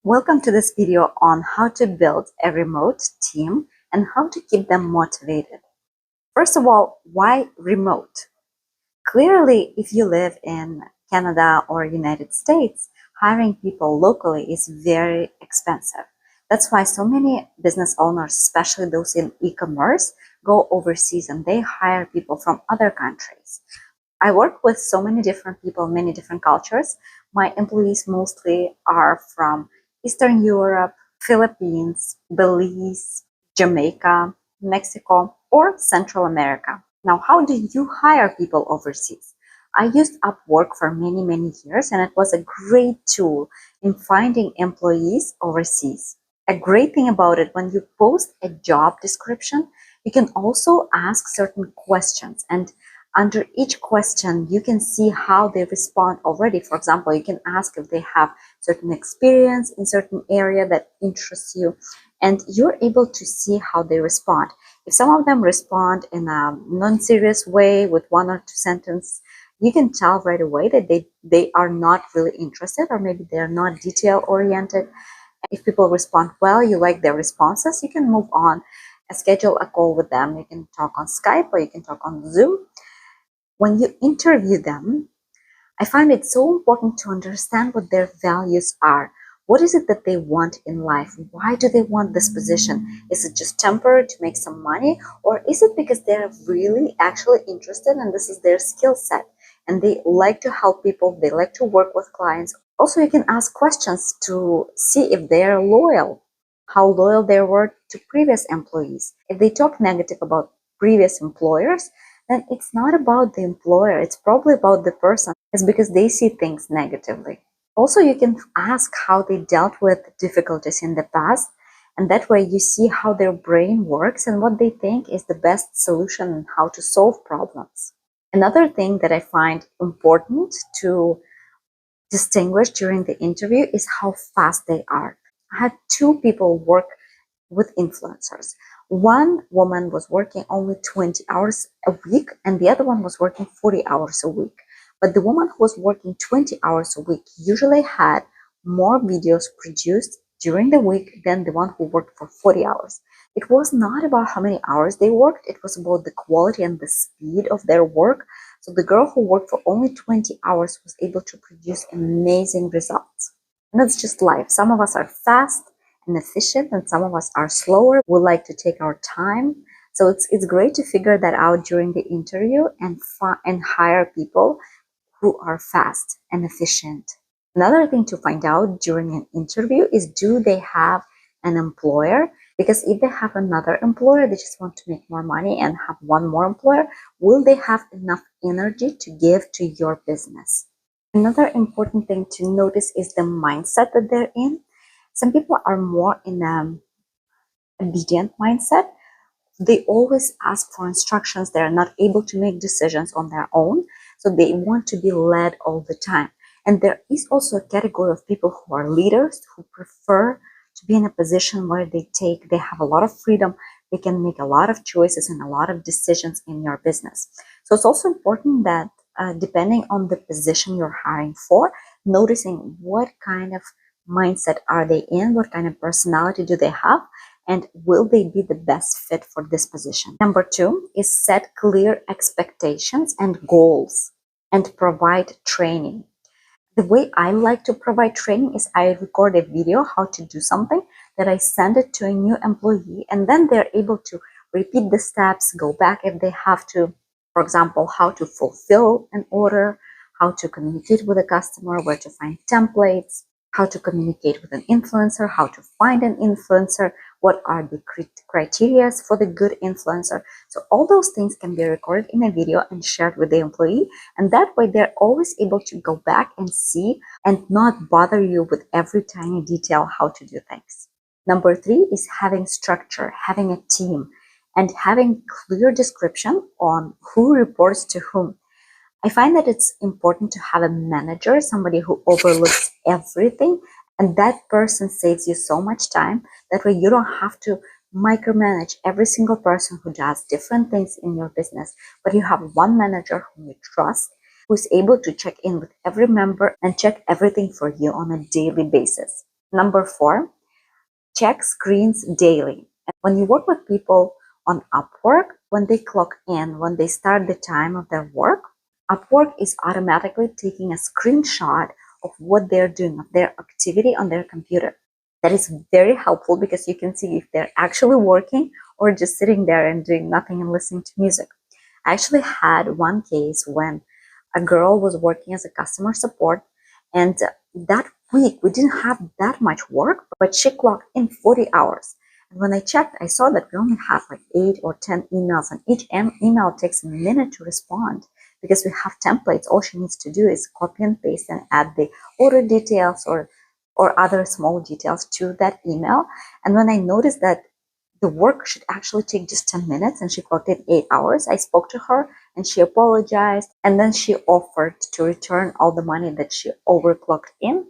Welcome to this video on how to build a remote team and how to keep them motivated. First of all, why remote? Clearly, if you live in Canada or United States, hiring people locally is very expensive. That's why so many business owners, especially those in e-commerce, go overseas and they hire people from other countries. I work with so many different people, many different cultures. My employees mostly are from Eastern Europe, Philippines, Belize, Jamaica, Mexico, or Central America. Now, how do you hire people overseas? I used Upwork for many years, and it was a great tool in finding employees overseas. A great thing about it, when you post a job description, you can also ask certain questions, and under each question, you can see how they respond already. For example, you can ask if they have certain experience in certain area that interests you, and you're able to see how they respond. If some of them respond in a non-serious way with one or two sentences, you can tell right away that they are not really interested, or maybe they're not detail oriented. If people respond well, you like their responses, you can move on and schedule a call with them. You can talk on Skype or you can talk on Zoom. When you interview them, I find it so important to understand what their values are. What is it that they want in life? Why do they want this position? Is it just temporary to make some money? Or is it because they're really actually interested and this is their skill set? And they like to help people, they like to work with clients. Also, you can ask questions to see if they're loyal, how loyal they were to previous employees. If they talk negative about previous employers, then it's not about the employer, it's probably about the person. It's because they see things negatively. Also, you can ask how they dealt with difficulties in the past, and that way you see how their brain works and what they think is the best solution and how to solve problems. Another thing that I find important to distinguish during the interview is how fast they are. I had two people work with influencers. One woman was working only 20 hours a week, and the other one was working 40 hours a week. But the woman who was working 20 hours a week usually had more videos produced during the week than the one who worked for 40 hours. It was not about how many hours they worked, it was about the quality and the speed of their work. So the girl who worked for only 20 hours was able to produce amazing results. And that's just life. Some of us are fast and efficient, and some of us are slower. We like to take our time. So it's great to figure that out during the interview and hire people who are fast and efficient. Another thing to find out during an interview is, do they have an employer? Because if they have another employer, they just want to make more money and have one more employer, will they have enough energy to give to your business? Another important thing to notice is the mindset that they're in. Some people are more in an obedient mindset. They always ask for instructions. They're not able to make decisions on their own. So they want to be led all the time. And there is also a category of people who are leaders, who prefer to be in a position where they have a lot of freedom. They can make a lot of choices and a lot of decisions in your business. So it's also important that depending on the position you're hiring for, noticing what kind of mindset are they in, what kind of personality do they have, and will they be the best fit for this position. Number two is set clear expectations and goals and provide training. The way I like to provide training is I record a video how to do something, that I send it to a new employee, and then they're able to repeat the steps, go back if they have to. For example, how to fulfill an order, how to communicate with a customer, where to find templates, how to communicate with an influencer, how to find an influencer, what are the criteria for the good influencer. So all those things can be recorded in a video and shared with the employee, and that way they're always able to go back and see and not bother you with every tiny detail how to do things. Number three is having structure, having a team, and having clear description on who reports to whom. I find that it's important to have a manager, somebody who overlooks everything, and that person saves you so much time. That way you don't have to micromanage every single person who does different things in your business, but you have one manager whom you trust, who is able to check in with every member and check everything for you on a daily basis. Number 4, check screens daily. And when you work with people on Upwork, when they clock in, when they start the time of their work, Upwork is automatically taking a screenshot of what they're doing, of their activity on their computer. That is very helpful because you can see if they're actually working or just sitting there and doing nothing and listening to music. I actually had one case when a girl was working as a customer support, and that week we didn't have that much work, but she clocked in 40 hours. And when I checked, I saw that we only have like 8 or 10 emails, and each email takes a minute to respond because we have templates. All she needs to do is copy and paste and add the order details or other small details to that email. And when I noticed that the work should actually take just 10 minutes and she clocked in 8 hours, I spoke to her and she apologized, and then she offered to return all the money that she overclocked in.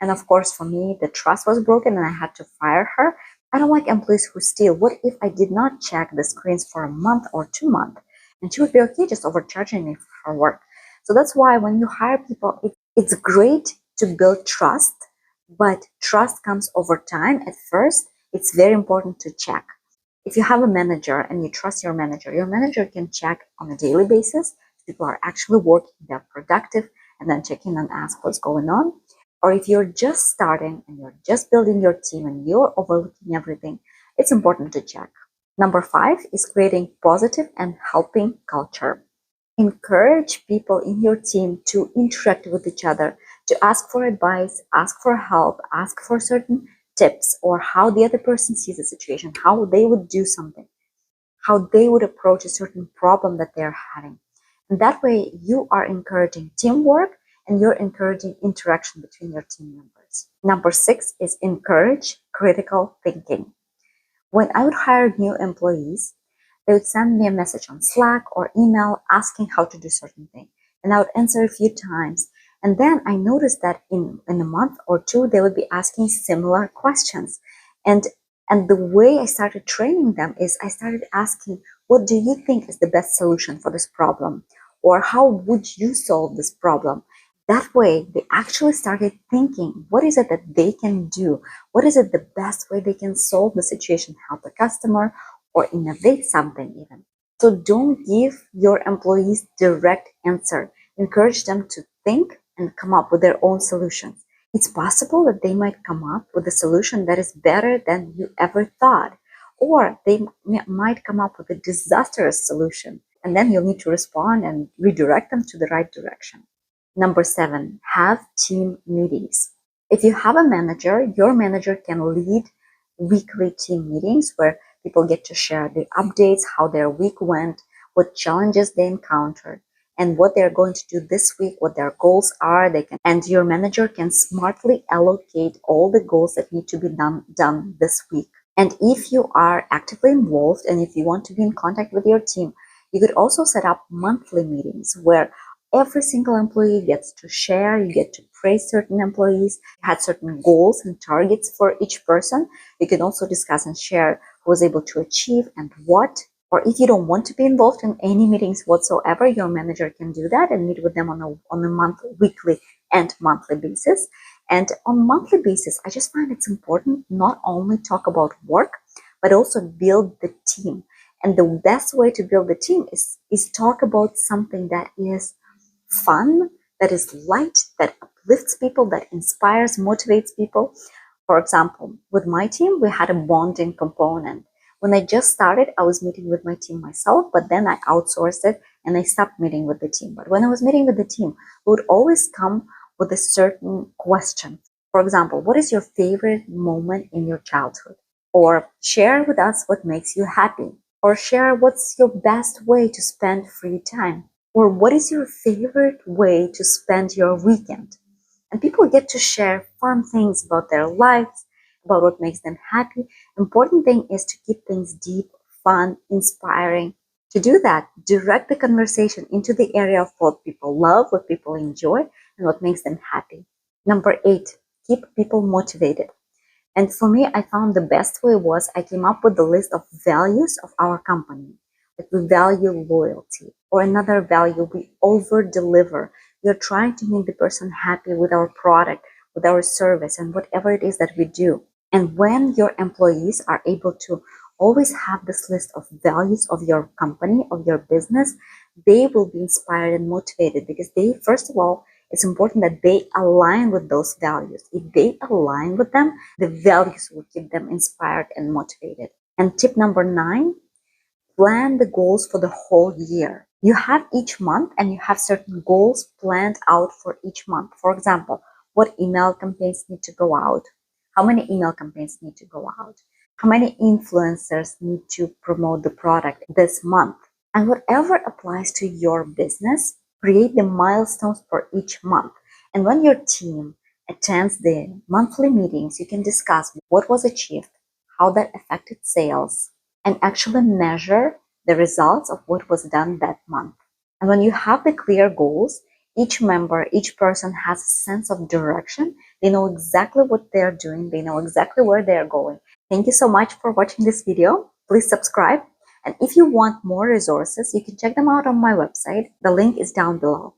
And of course, for me, the trust was broken and I had to fire her. I don't like employees who steal. What if I did not check the screens for a month or 2 months? And she would be okay just overcharging me for her work. So that's why when you hire people, it's great to build trust, but trust comes over time. At first, it's very important to check. If you have a manager and you trust your manager can check on a daily basis if people are actually working, they're productive, and then check in and ask what's going on. Or if you're just starting and you're just building your team and you're overlooking everything, it's important to check. Number 5 is creating positive and helping culture. Encourage people in your team to interact with each other, to ask for advice, ask for help, ask for certain tips, or how the other person sees the situation, how they would do something, how they would approach a certain problem that they're having. And that way, you are encouraging teamwork and you're encouraging interaction between your team members. Number 6 is encourage critical thinking. When I would hire new employees, they would send me a message on Slack or email asking how to do certain thing. And I would answer a few times. And then I noticed that in a month or two, they would be asking similar questions. And the way I started training them is I started asking, what do you think is the best solution for this problem? Or how would you solve this problem? That way, they actually started thinking, what is it that they can do? What is it the best way they can solve the situation, help the customer, or innovate something even? So don't give your employees direct answer. Encourage them to think and come up with their own solutions. It's possible that they might come up with a solution that is better than you ever thought, or they might come up with a disastrous solution, and then you'll need to respond and redirect them to the right direction. Number 7, have team meetings. If you have a manager, your manager can lead weekly team meetings where people get to share the updates, how their week went, what challenges they encountered, and what they're going to do this week, what their goals are. And your manager can smartly allocate all the goals that need to be done this week. And if you are actively involved and if you want to be in contact with your team, you could also set up monthly meetings where every single employee gets to share, you get to praise certain employees, had certain goals and targets for each person. You can also discuss and share who was able to achieve and what. Or if you don't want to be involved in any meetings whatsoever, your manager can do that and meet with them on a weekly and monthly basis. And on monthly basis, I just find it's important not only talk about work, but also build the team. And the best way to build the team is talk about something that is fun, that is light, that uplifts people, that inspires, motivates people. For example, with my team, we had a bonding component. When I just started, I was meeting with my team myself, but then I outsourced it and I stopped meeting with the team. But when I was meeting with the team, we would always come with a certain question. For example, what is your favorite moment in your childhood? Or share with us what makes you happy. Or share what's your best way to spend free time. Or what is your favorite way to spend your weekend? And people get to share fun things about their lives, about what makes them happy. Important thing is to keep things deep, fun, inspiring. To do that, direct the conversation into the area of what people love, what people enjoy, and what makes them happy. Number 8, keep people motivated. And for me, I found the best way was I came up with the list of values of our company. Like we value loyalty, or another value, we over deliver. We are trying to make the person happy with our product. with our service and whatever it is that we do. And when your employees are able to always have this list of values of your company, of your business, they will be inspired and motivated because they, first of all, it's important that they align with those values. If they align with them, the values will keep them inspired and motivated. And tip number 9, plan the goals for the whole year. You have each month and you have certain goals planned out for each month. For example, what email campaigns need to go out? How many email campaigns need to go out? How many influencers need to promote the product this month? And whatever applies to your business, create the milestones for each month. And when your team attends the monthly meetings, you can discuss what was achieved, how that affected sales, and actually measure the results of what was done that month. And when you have the clear goals, each member, each person has a sense of direction. They know exactly what they're doing. They know exactly where they're going. Thank you so much for watching this video. Please subscribe. And if you want more resources, you can check them out on my website. The link is down below.